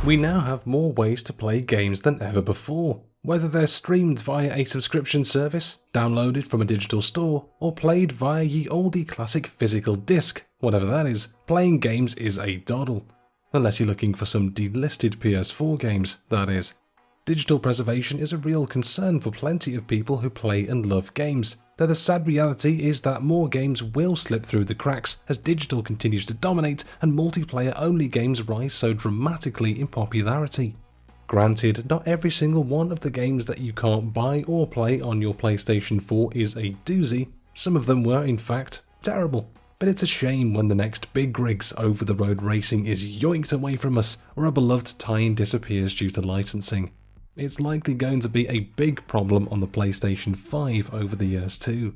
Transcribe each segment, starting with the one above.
We now have more ways to play games than ever before, whether they're streamed via a subscription service, downloaded from a digital store, or played via ye olde classic physical disc, whatever that is. Playing games is a doddle. Unless you're looking for some delisted PS4 games, that is. Digital preservation is a real concern for plenty of people who play and love games, though the sad reality is that more games will slip through the cracks as digital continues to dominate and multiplayer-only games rise so dramatically in popularity. Granted, not every single one of the games that you can't buy or play on your PlayStation 4 is a doozy. Some of them were, in fact, terrible. But it's a shame when the next big rigs over-the-road racing is yoinked away from us, or a beloved tie-in disappears due to licensing. It's likely going to be a big problem on the PlayStation 5 over the years too.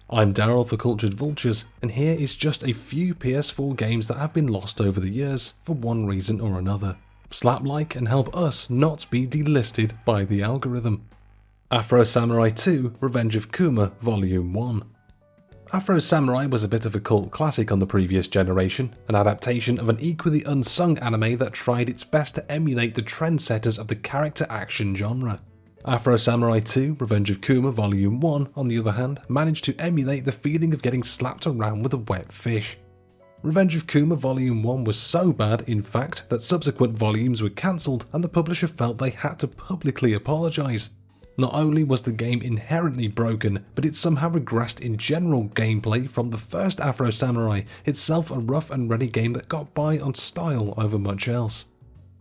I'm Daryl for Cultured Vultures, and here is just a few PS4 games that have been lost over the years for one reason or another. Slap like and help us not be delisted by the algorithm. Afro Samurai 2 Revenge of Kuma Volume 1. Afro Samurai was a bit of a cult classic on the previous generation, an adaptation of an equally unsung anime that tried its best to emulate the trendsetters of the character action genre. Afro Samurai 2 Revenge of Kuma Volume 1, on the other hand, managed to emulate the feeling of getting slapped around with a wet fish. Revenge of Kuma Volume 1 was so bad, in fact, that subsequent volumes were cancelled and the publisher felt they had to publicly apologise. Not only was the game inherently broken, but it somehow regressed in general gameplay from the first Afro Samurai, itself a rough and ready game that got by on style over much else.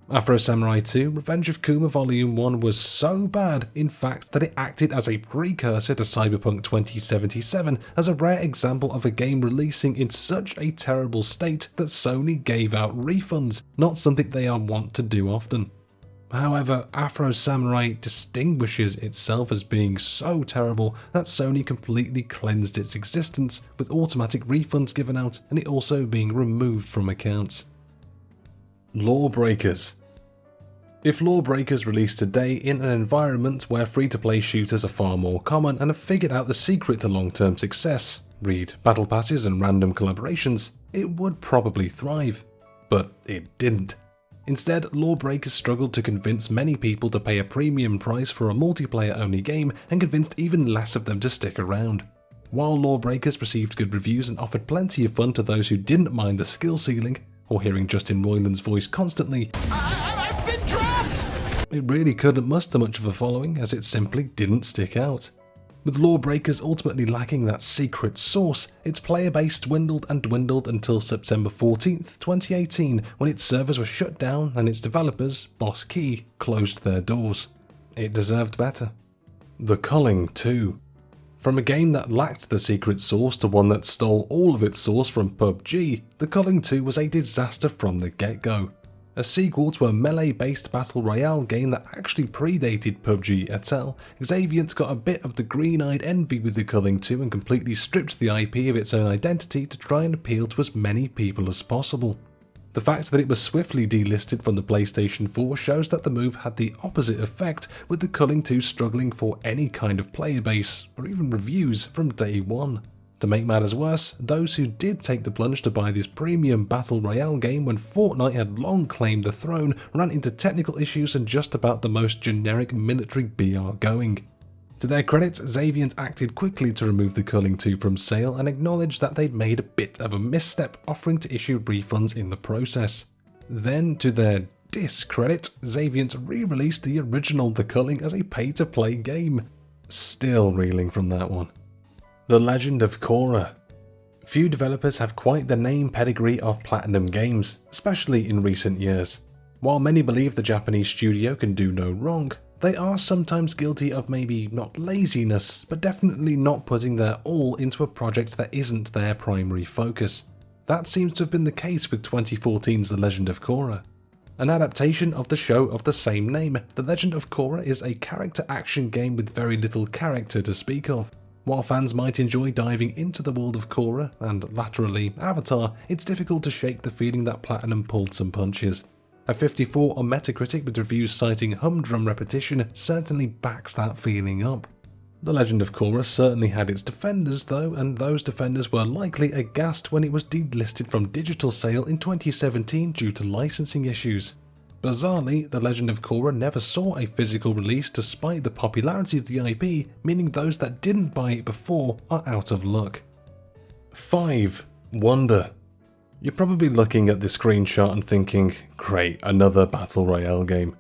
Afro Samurai 2 Revenge of Kuma Volume 1 was so bad, in fact, that it acted as a precursor to Cyberpunk 2077 as a rare example of a game releasing in such a terrible state that Sony gave out refunds, not something they are wont to do often. However, Afro Samurai distinguishes itself as being so terrible that Sony completely cleansed its existence, with automatic refunds given out and it also being removed from accounts. LawBreakers. If LawBreakers released today in an environment where free-to-play shooters are far more common and have figured out the secret to long-term success, read battle passes and random collaborations, it would probably thrive. But it didn't. Instead, LawBreakers struggled to convince many people to pay a premium price for a multiplayer-only game and convinced even less of them to stick around. While LawBreakers received good reviews and offered plenty of fun to those who didn't mind the skill ceiling, or hearing Justin Roiland's voice constantly, I've been dropped! It really couldn't muster much of a following as it simply didn't stick out. With LawBreakers ultimately lacking that secret sauce, its player base dwindled and dwindled until September 14th, 2018, when its servers were shut down and its developers, Boss Key, closed their doors. It deserved better. The Culling 2. From a game that lacked the secret sauce to one that stole all of its sauce from PUBG, The Culling 2 was a disaster from the get-go. A sequel to a melee-based battle royale game that actually predated PUBG et al., Xaviant got a bit of the green-eyed envy with The Culling 2 and completely stripped the IP of its own identity to try and appeal to as many people as possible. The fact that it was swiftly delisted from the PlayStation 4 shows that the move had the opposite effect, with The Culling 2 struggling for any kind of player base, or even reviews, from day one. To make matters worse, those who did take the plunge to buy this premium battle royale game when Fortnite had long claimed the throne ran into technical issues and just about the most generic military BR going. To their credit, Xaviant acted quickly to remove The Culling 2 from sale and acknowledged that they'd made a bit of a misstep, offering to issue refunds in the process. Then, to their discredit, Xaviant re-released the original The Culling as a pay-to-play game. Still reeling from that one. The Legend of Korra. Few developers have quite the name pedigree of Platinum Games, especially in recent years. While many believe the Japanese studio can do no wrong, they are sometimes guilty of maybe not laziness, but definitely not putting their all into a project that isn't their primary focus. That seems to have been the case with 2014's The Legend of Korra. An adaptation of the show of the same name, The Legend of Korra is a character action game with very little character to speak of. While fans might enjoy diving into the world of Korra, and laterally Avatar, it's difficult to shake the feeling that Platinum pulled some punches. A 54 on Metacritic with reviews citing humdrum repetition certainly backs that feeling up. The Legend of Korra certainly had its defenders though, and those defenders were likely aghast when it was delisted from digital sale in 2017 due to licensing issues. Bizarrely, The Legend of Korra never saw a physical release despite the popularity of the IP, meaning those that didn't buy it before are out of luck. 5. Wonder. You're probably looking at this screenshot and thinking, great, another Battle Royale game.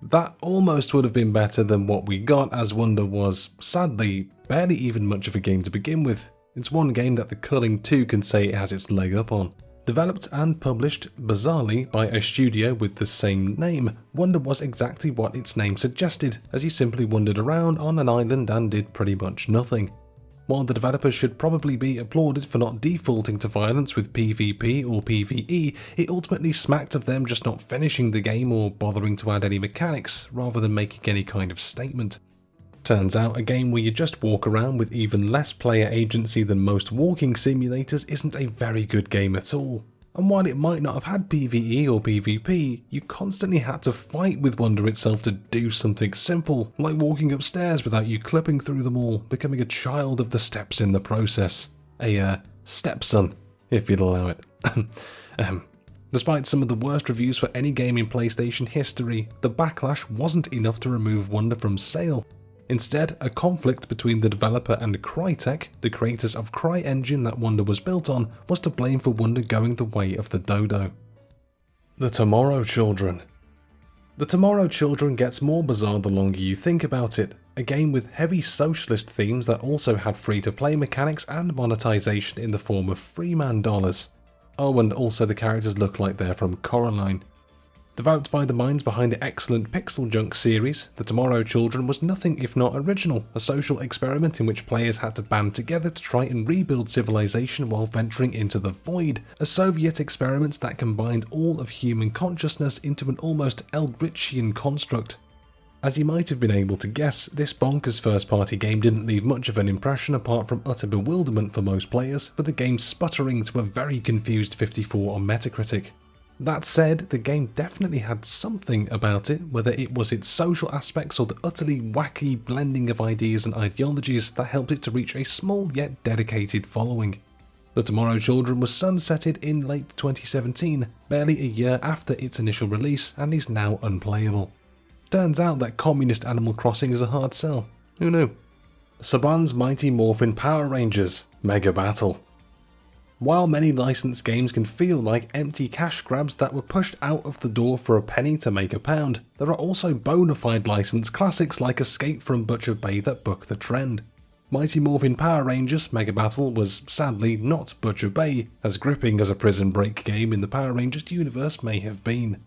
That almost would have been better than what we got, as Wonder was, sadly, barely even much of a game to begin with. It's one game that the Culling 2 can say it has its leg up on. Developed and published, bizarrely, by a studio with the same name, Wonder was exactly what its name suggested, as you simply wandered around on an island and did pretty much nothing. While the developers should probably be applauded for not defaulting to violence with PvP or PvE, it ultimately smacked of them just not finishing the game or bothering to add any mechanics, rather than making any kind of statement. Turns out a game where you just walk around with even less player agency than most walking simulators isn't a very good game at all. And while it might not have had PvE or PvP, you constantly had to fight with Wonder itself to do something simple, like walking upstairs without you clipping through them all, becoming a child of the steps in the process. A stepson, if you'd allow it. Despite some of the worst reviews for any game in PlayStation history, the backlash wasn't enough to remove Wonder from sale. Instead, a conflict between the developer and Crytek, the creators of CryEngine that Wonder was built on, was to blame for Wonder going the way of the dodo. The Tomorrow Children. The Tomorrow Children gets more bizarre the longer you think about it, a game with heavy socialist themes that also had free-to-play mechanics and monetization in the form of Freeman dollars. Oh, and also the characters look like they're from Coraline. Developed by the minds behind the excellent Pixel Junk series, The Tomorrow Children was nothing if not original, a social experiment in which players had to band together to try and rebuild civilization while venturing into the void, a Soviet experiment that combined all of human consciousness into an almost Eldritchian construct. As you might have been able to guess, this bonkers first-party game didn't leave much of an impression apart from utter bewilderment for most players, with the game sputtering to a very confused 54 on Metacritic. That said, the game definitely had something about it, whether it was its social aspects or the utterly wacky blending of ideas and ideologies that helped it to reach a small yet dedicated following. The Tomorrow Children was sunsetted in late 2017, barely a year after its initial release, and is now unplayable. Turns out that communist Animal Crossing is a hard sell. Who knew? Saban's Mighty Morphin Power Rangers Mega Battle. While many licensed games can feel like empty cash grabs that were pushed out of the door for a penny to make a pound, there are also bona fide licensed classics like Escape from Butcher Bay that buck the trend. Mighty Morphin Power Rangers Mega Battle was sadly not Butcher Bay, as gripping as a prison break game in the Power Rangers universe may have been.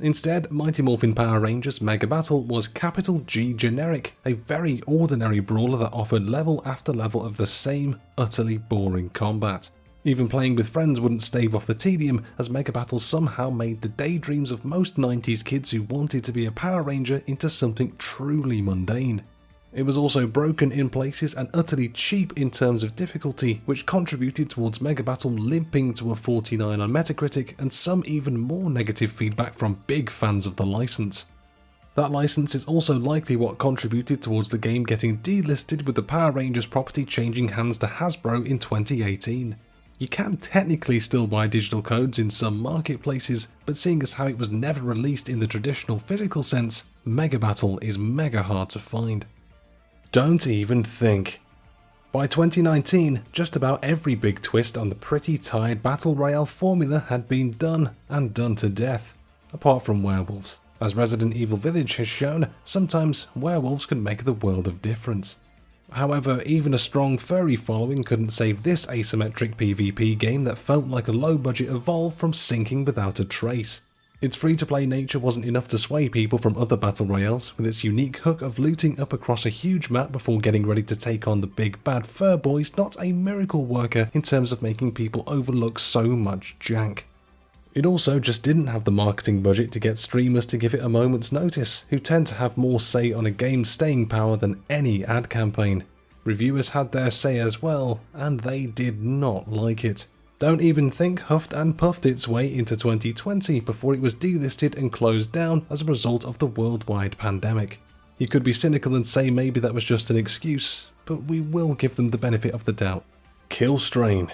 Instead, Mighty Morphin Power Rangers Mega Battle was capital G generic, a very ordinary brawler that offered level after level of the same utterly boring combat. Even playing with friends wouldn't stave off the tedium, as Mega Battle somehow made the daydreams of most 90s kids who wanted to be a Power Ranger into something truly mundane. It was also broken in places and utterly cheap in terms of difficulty, which contributed towards Mega Battle limping to a 49 on Metacritic and some even more negative feedback from big fans of the license. That license is also likely what contributed towards the game getting delisted, with the Power Rangers property changing hands to Hasbro in 2018. You can technically still buy digital codes in some marketplaces, but seeing as how it was never released in the traditional physical sense, Mega Battle is mega hard to find. Don't even think. By 2019, just about every big twist on the pretty tired Battle Royale formula had been done, and done to death, apart from werewolves. As Resident Evil Village has shown, sometimes werewolves can make the world of difference. However, even a strong furry following couldn't save this asymmetric PvP game that felt like a low-budget Evolve from sinking without a trace. Its free-to-play nature wasn't enough to sway people from other battle royales, with its unique hook of looting up across a huge map before getting ready to take on the big bad fur boys not a miracle worker in terms of making people overlook so much jank. It also just didn't have the marketing budget to get streamers to give it a moment's notice, who tend to have more say on a game's staying power than any ad campaign. Reviewers had their say as well, and they did not like it. Don't even think huffed and puffed its way into 2020 before it was delisted and closed down as a result of the worldwide pandemic. You could be cynical and say maybe that was just an excuse, but we will give them the benefit of the doubt. Kill Strain.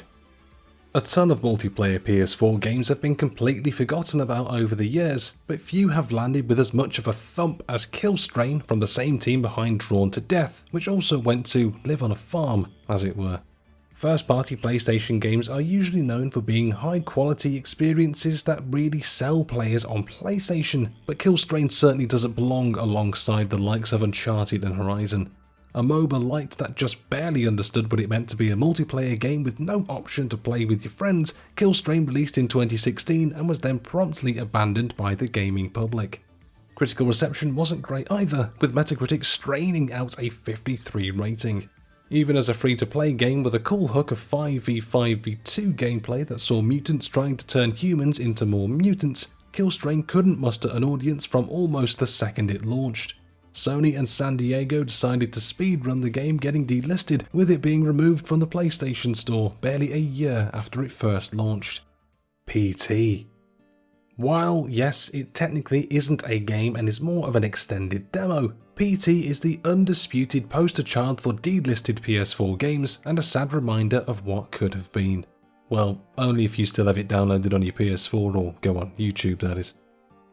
A ton of multiplayer PS4 games have been completely forgotten about over the years, but few have landed with as much of a thump as Kill Strain from the same team behind Drawn to Death, which also went to live on a farm, as it were. First-party PlayStation games are usually known for being high-quality experiences that really sell players on PlayStation, but Kill Strain certainly doesn't belong alongside the likes of Uncharted and Horizon. A MOBA light that just barely understood what it meant to be a multiplayer game with no option to play with your friends, Kill Strain released in 2016 and was then promptly abandoned by the gaming public. Critical reception wasn't great either, with Metacritic straining out a 53 rating. Even as a free-to-play game with a cool hook of 5v5v2 gameplay that saw mutants trying to turn humans into more mutants, Kill Strain couldn't muster an audience from almost the second it launched. Sony and San Diego decided to speedrun the game getting delisted, with it being removed from the PlayStation Store barely a year after it first launched. PT. While, yes, it technically isn't a game and is more of an extended demo, PT is the undisputed poster child for delisted PS4 games and a sad reminder of what could have been. Well, only if you still have it downloaded on your PS4 or go on YouTube, that is.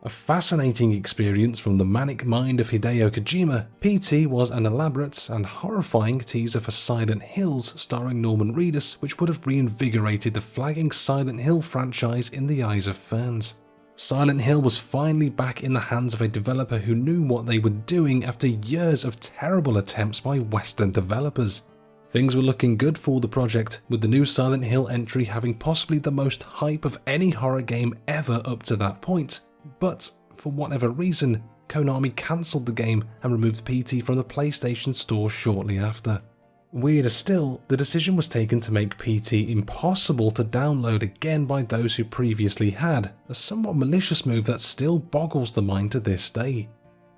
A fascinating experience from the manic mind of Hideo Kojima, PT was an elaborate and horrifying teaser for Silent Hills starring Norman Reedus, which would have reinvigorated the flagging Silent Hill franchise in the eyes of fans. Silent Hill was finally back in the hands of a developer who knew what they were doing after years of terrible attempts by Western developers. Things were looking good for the project, with the new Silent Hill entry having possibly the most hype of any horror game ever up to that point. But, for whatever reason, Konami cancelled the game and removed PT from the PlayStation Store shortly after. Weirder still, the decision was taken to make PT impossible to download again by those who previously had, a somewhat malicious move that still boggles the mind to this day.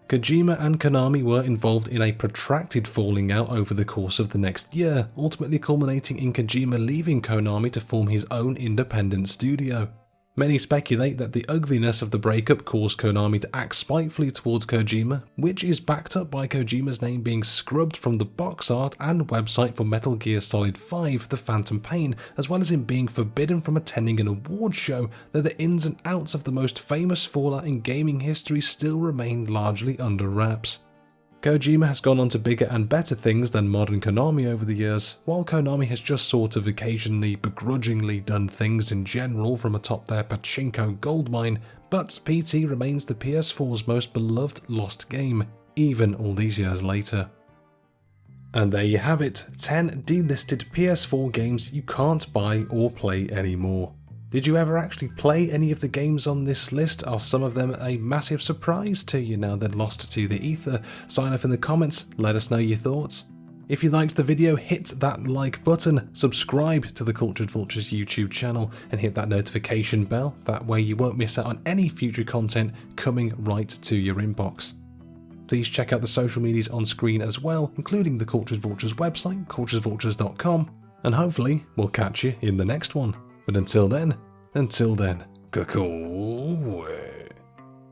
Kojima and Konami were involved in a protracted falling out over the course of the next year, ultimately culminating in Kojima leaving Konami to form his own independent studio. Many speculate that the ugliness of the breakup caused Konami to act spitefully towards Kojima, which is backed up by Kojima's name being scrubbed from the box art and website for Metal Gear Solid 5 The Phantom Pain, as well as him being forbidden from attending an award show, though the ins and outs of the most famous fallout in gaming history still remain largely under wraps. Kojima has gone on to bigger and better things than modern Konami over the years, while Konami has just sort of occasionally begrudgingly done things in general from atop their pachinko goldmine, but PT remains the PS4's most beloved lost game, even all these years later. And there you have it, 10 delisted PS4 games you can't buy or play anymore. Did you ever actually play any of the games on this list? Are some of them a massive surprise to you now they're lost to the ether? Sign up in the comments, let us know your thoughts. If you liked the video, hit that like button, subscribe to the Cultured Vultures YouTube channel and hit that notification bell, that way you won't miss out on any future content coming right to your inbox. Please check out the social medias on screen as well, including the Cultured Vultures website, culturedvultures.com, and hopefully we'll catch you in the next one. But until then, cool.